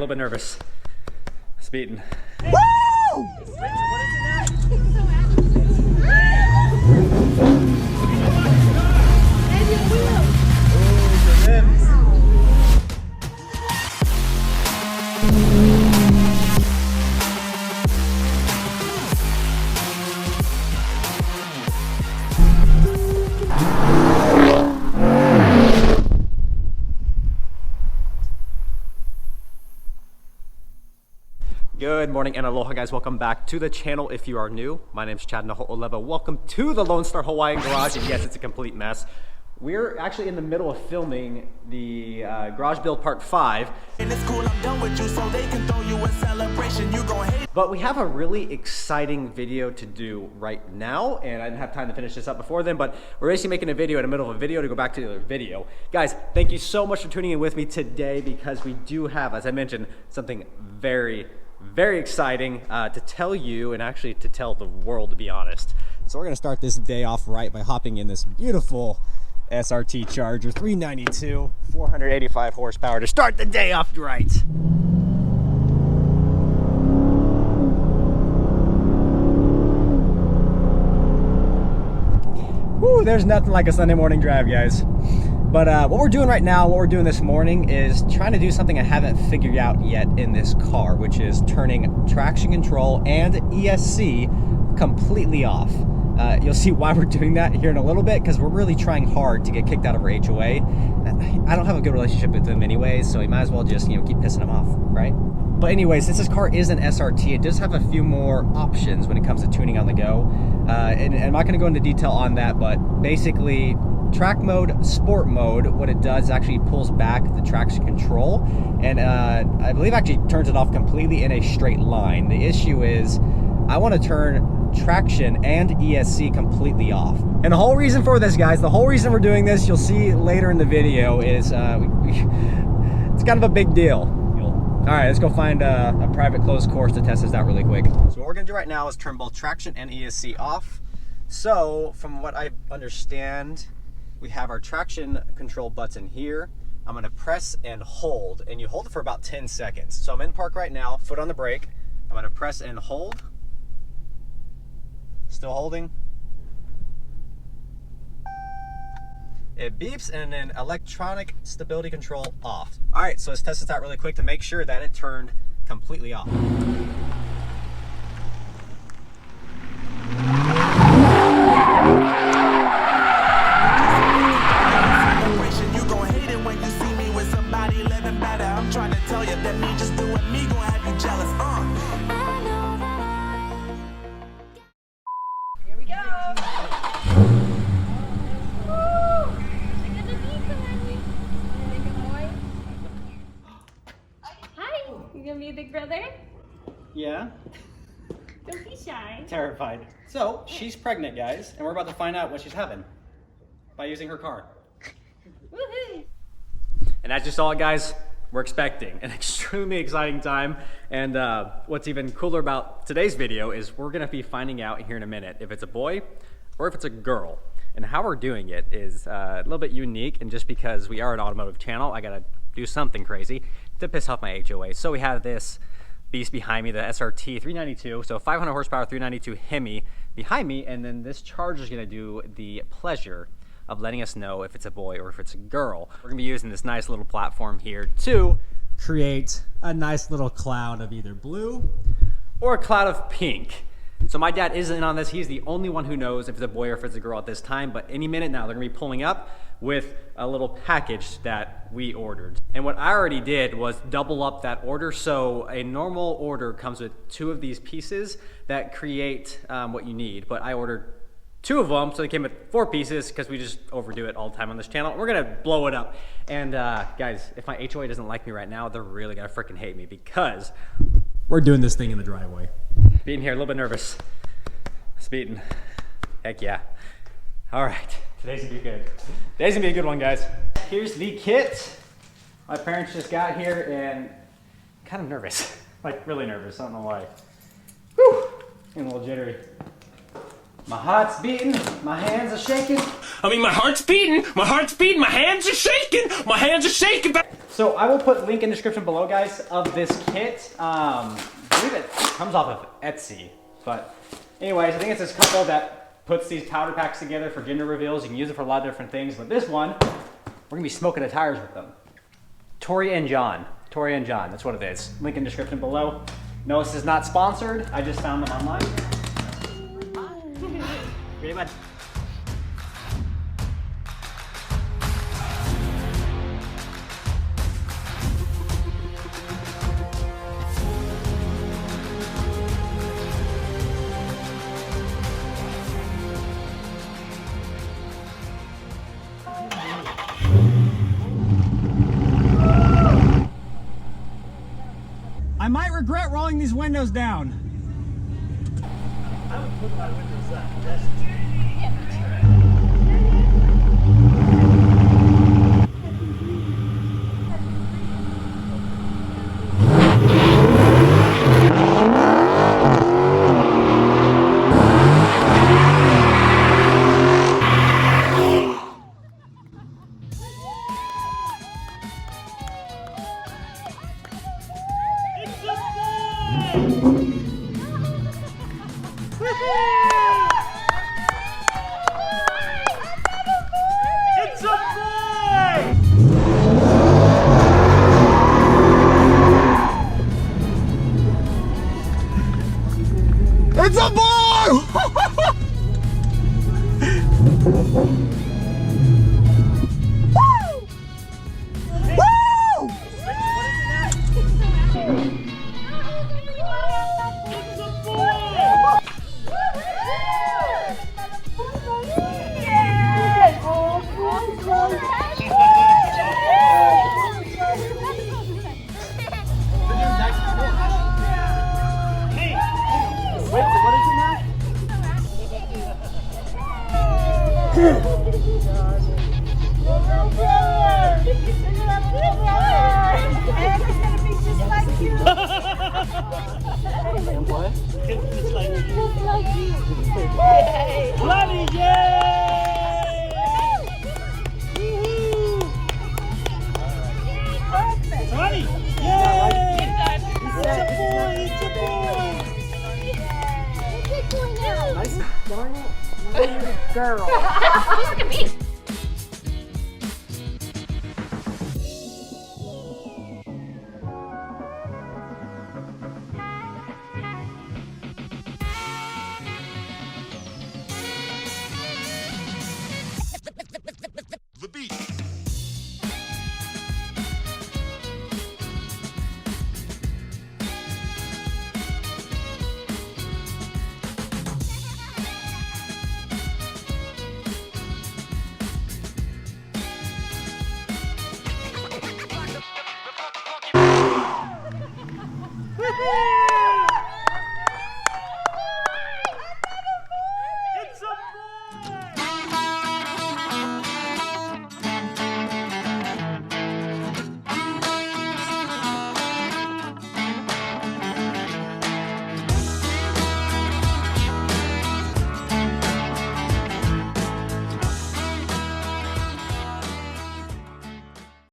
little bit nervous. It's beaten. Woo! Good morning and aloha guys, welcome back to the channel. If you are new, my name is Chad Naho'oleva. Welcome to the Lone Star Hawaiian Garage, and yes, it's a complete mess. We're actually in the middle of filming the garage build part 5. And it's cool, I'm done with you, so they can throw you a celebration. You gon' hate. But we have a really exciting video to do right now, and I didn't have time to finish this up before then, but we're basically making a video in the middle of a video to go back to the other video. Guys, thank you so much for tuning in with me today, because we do have, as I mentioned, something very exciting to tell you, and actually to tell the world, to be honest. So we're gonna start this day off right by hopping in this beautiful SRT Charger 392, 485 horsepower to start the day off right. Woo, there's nothing like a Sunday morning drive, guys. But what we're doing right now, what we're doing this morning is trying to do something I haven't figured out yet in this car, which is turning traction control and ESC completely off. You'll see why we're doing that here in a little bit, because we're really trying hard to get kicked out of our HOA. I don't have a good relationship with them anyways, so we might as well just, keep pissing them off, right? But anyways, since this car is an SRT, it does have a few more options when it comes to tuning on the go. And I'm not gonna go into detail on that, but basically, track mode, sport mode, what it does actually pulls back the traction control, and I believe actually turns it off completely in a straight line. The issue is I want to turn traction and ESC completely off. And the whole reason for this, guys, the whole reason we're doing this, you'll see later in the video, is it's kind of a big deal. All right, let's go find a private closed course to test this out really quick. So what we're gonna do right now is turn both traction and ESC off. So from what I understand, we have our traction control button here. I'm gonna press and hold, and you hold it for about 10 seconds. So I'm in park right now, foot on the brake. I'm gonna press and hold. Still holding. It beeps, and then electronic stability control off. All right, so let's test this out really quick to make sure that it turned completely off. You gon' hate it when you see me with somebody living better. I'm trying to tell you that me just doing me gon' have you jealous. Here we go. Woo! Hi, you gonna be a big brother? Yeah, Don't be shy. terrified. So she's pregnant, guys, and we're about to find out what she's having by using her car. Woohoo! And that's just all, guys. We're expecting an extremely exciting time. And what's even cooler about today's video is we're gonna be finding out here in a minute if it's a boy or if it's a girl. And how we're doing it is a little bit unique, and just because we are an automotive channel, I gotta do something crazy to piss off my HOA. So we have this beast behind me, the SRT 392, so 500 horsepower 392 Hemi behind me, and then this Charger's gonna do the pleasure of letting us know if it's a boy or if it's a girl. We're gonna be using this nice little platform here to create a nice little cloud of either blue or a cloud of pink. So my dad isn't on this. He's the only one who knows if it's a boy or if it's a girl at this time, but any minute now they're gonna be pulling up with a little package that we ordered. And what I already did was double up that order. So a normal order comes with 2 of these pieces that create what you need, but I ordered 2 of them, so they came with 4 pieces because we just overdo it all the time on this channel. We're gonna blow it up. And guys, if my HOA doesn't like me right now, they're really gonna freaking hate me, because we're doing this thing in the driveway. Being here, a little bit nervous. Speeding. Heck yeah. All right, today's gonna be good. Today's gonna be a good one, guys. Here's the kit. My parents just got here, and kind of nervous. Like really nervous, I don't know why. Whew, getting a little jittery. My heart's beating, my hands are shaking. I mean, my heart's beating, my hands are shaking, my hands are shaking. So I will put link in the description below, guys, of this kit. I believe it comes off of Etsy. But anyways, I think it's this couple that puts these powder packs together for gender reveals. You can use it for a lot of different things. But this one, we're gonna be smoking the tires with them. Tori and John, that's what it is. Link in the description below. No, this is not sponsored. I just found them online. Ready, bud? I might regret rolling these windows down. I would put my windows up. It's a boy! It's a boy! Bloody yeah!